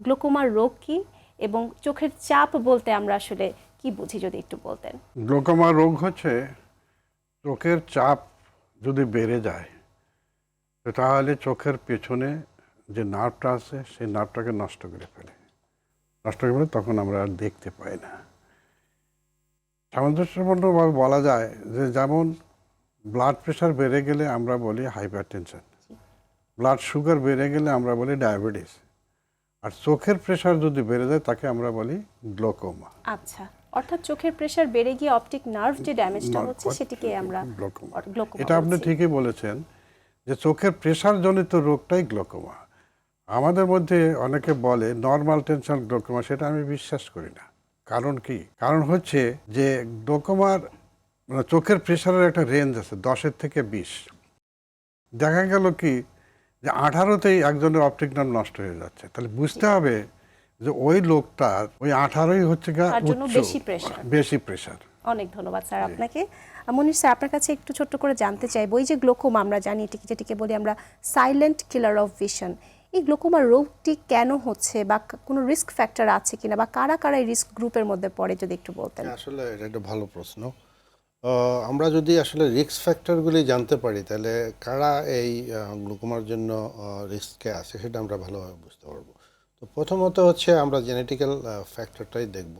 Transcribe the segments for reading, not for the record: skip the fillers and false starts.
গ্লোকোমার রোগ কি এবং চোখের চাপ বলতে আমরা আসলে কি বুঝি যদি একটু বলতেন। গ্লোকোমা রোগ হচ্ছে চোখের চাপ যদি বেড়ে যায় তাহলে চোখের পেছনে যে নার্ভটা আছে সেই নার্ভটাকে নষ্ট করে ফেলে তখন আমরা আর দেখতে পাই না। সামঞ্জস্যপূর্ণভাবে বলা যায় যে যেমন ব্লাড প্রেশার বেড়ে গেলে আমরা বলি হাইপার টেনশন, ব্লাড সুগার বেড়ে গেলে আমরা বলি ডায়াবেটিস, আর চোখের প্রেশার যদি বেড়ে যায় তাকে আমরা বলি গ্লোকোমা। আচ্ছা, অর্থাৎ চোখের প্রেশার বেড়ে গিয়ে অপটিক নার্ভ যে ড্যামেজটা হচ্ছে সেটিকে আমরা গ্লোকোমা। গ্লোকোমা এটা আপনি বলছি। ঠিকই বলেছেন যে চোখের প্রেশার জনিত রোগটাই গ্লোকোমা। আমাদের মধ্যে অনেকে বলে নর্মাল টেনশন গ্লোকোমা, সেটা আমি বিশ্বাস করি না। কারণ কি? কারণ হচ্ছে যে গ্লোকোমার মানে চোখের প্রেশারের একটা রেঞ্জ আছে 10-এর থেকে 20। দেখা গেল কি যে 18তেই একজনের অপটিক নার্ভ নষ্ট হয়ে যাচ্ছে, তাহলে বুঝতে হবে যে ওই লোকটার ওই 18ই হচ্ছে তার জন্য উচ্চ বেশি প্রেশার। অনেক ধন্যবাদ স্যার আপনাকে। মনির স্যার, আপনার কাছে একটু ছোট্ট করে জানতে চাইবো, এই যে গ্লোকোমা আমরা জানি যেটিকে বলি আমরা সাইলেন্ট কিলার অফ ভিশন, এই গ্লোকোমা রোগটি কেন হচ্ছে বা কোনো রিস্ক ফ্যাক্টর আছে কিনা বা কারা কারা এই রিস্ক গ্রুপের মধ্যে পড়ে যদি একটু বলতেন। আসলে এটা একটা ভালো প্রশ্ন। আমরা যদি আসলে রিস্ক ফ্যাক্টরগুলি জানতে পারি তাহলে কারা এই গ্লুকোমার জন্য রিস্কে আছে সেটা আমরা ভালোভাবে বুঝতে পারবো। তো প্রথমত হচ্ছে আমরা জেনেটিক্যাল ফ্যাক্টরটাই দেখব।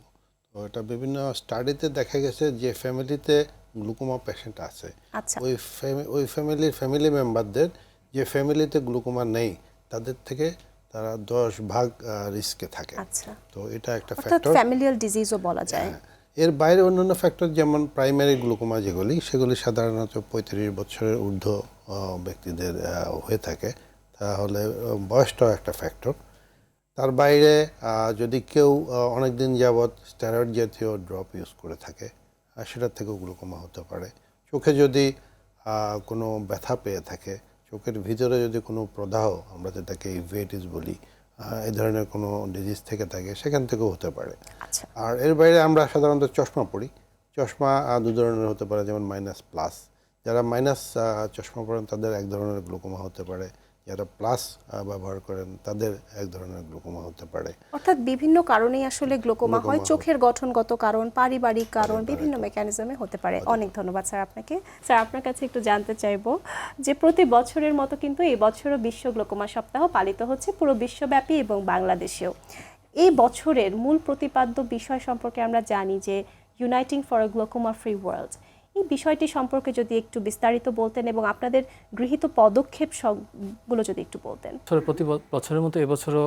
তো এটা বিভিন্ন স্টাডিতে দেখা গেছে যে ফ্যামিলিতে গ্লুকোমা পেশেন্ট আছে, আচ্ছা, ওই ফ্যামিলি মেম্বারদের যে ফ্যামিলিতে গ্লুকোমা নেই তাদের থেকে তারা 10 ভাগ রিস্কে থাকে। আচ্ছা, তো এটা একটা অর্থাৎ ফ্যাক্টর। ফ্যামিলিয়াল ডিজিজও বলা যায়। এর বাইরে অন্যান্য ফ্যাক্টর যেমন প্রাইমারি গ্লুকোমা সেগুলি সাধারণত 35 বছরের ঊর্ধ্ব ব্যক্তিদের হয়ে থাকে, তাহলে বয়সটাও একটা ফ্যাক্টর। তার বাইরে যদি কেউ অনেক দিন যাবৎ স্টেরয়েড জাতীয় ড্রপ ইউজ করে থাকে সেটার থেকেও গ্লুকোমা হতে পারে। চোখে যদি কোনো ব্যথা পেয়ে থাকে, চোখের ভিতরে যদি কোনো প্রদাহ, আমরা যেটাকে ইউভেটিস বলি, এই ধরনের কোনো ডিজিজ থেকে থাকে সেখান থেকেও হতে পারে। আচ্ছা, আর এর বাইরে আমরা সাধারণত চশমা পরি। চশমা দু ধরনের হতে পারে, যেমন মাইনাস প্লাস। যারা মাইনাস চশমা পরেন তাদের এক ধরনের গ্লুকোমা হতে পারে, যারা প্লাস ব্যবহার করেন তাদের এক ধরনের গ্লুকোমা হতে পারে। অর্থাৎ বিভিন্ন কারণেই আসলে গ্লোকোমা হয়, চোখের গঠনগত কারণ, পারিবারিক কারণ, বিভিন্ন মেকানিজমে হতে পারে। অনেক ধন্যবাদ স্যার আপনাকে। স্যার, আপনার কাছে একটু জানতে চাইবো যে প্রতি বছরের মতো কিন্তু এই বছরও বিশ্ব গ্লোকোমা সপ্তাহ পালিত হচ্ছে পুরো বিশ্বব্যাপী এবং বাংলাদেশেও। এই বছরের মূল প্রতিপাদ্য বিষয় সম্পর্কে আমরা জানি যে uniting for a glaucoma free world. এই বিষয়টি সম্পর্কে যদি একটু বিস্তারিত বলতেন এবং আপনাদের গৃহীত পদক্ষেপ সবগুলো যদি একটু বলতেন। প্রতি বছরের মতো এবছরও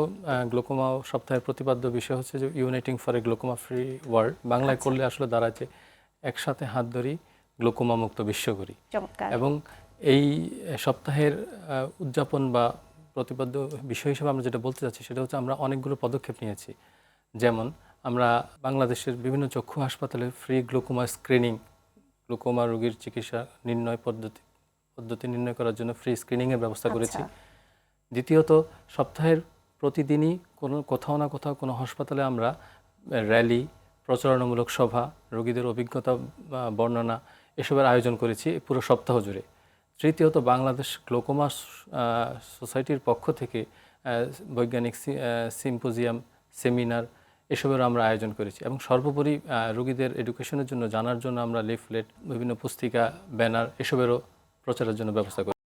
গ্লোকোমা সপ্তাহের প্রতিপাদ্য বিষয় হচ্ছে যে uniting for a glaucoma free world. বাংলায় করলে আসলে দাঁড়াচ্ছে একসাথে হাত ধরি গ্লোকোমা মুক্ত বিশ্ব করি। চমৎকার। এবং এই সপ্তাহের উদযাপন বা প্রতিপাদ্য বিষয় হিসেবে আমরা যেটা বলতে চাচ্ছি সেটা হচ্ছে আমরা অনেকগুলো পদক্ষেপ নিয়েছি। যেমন আমরা বাংলাদেশের বিভিন্ন চক্ষু হাসপাতালে ফ্রি গ্লোকোমা স্ক্রিনিং, গ্লোকোমা রোগীর চিকিৎসা পদ্ধতি নির্ণয় করার জন্য ফ্রি স্ক্রিনিংয়ের ব্যবস্থা করেছি। দ্বিতীয়ত, সপ্তাহের প্রতিদিনই কোথাও না কোথাও কোনো হাসপাতালে আমরা র্যালি, প্রচারণামূলক সভা, রোগীদের অভিজ্ঞতা বর্ণনা এসবের আয়োজন করেছি পুরো সপ্তাহ জুড়ে। তৃতীয়ত, বাংলাদেশ গ্লোকোমা সোসাইটির পক্ষ থেকে বৈজ্ঞানিক সিম্পোজিয়াম, সেমিনার এসবের আমরা আয়োজন করেছি। এবং সর্বোপরি রোগীদের এডুকেশনের জন্য, জানার জন্য আমরা লিফলেট, বিভিন্ন পুস্তিকা, ব্যানার এসবেরও প্রচারের জন্য ব্যবস্থা করি।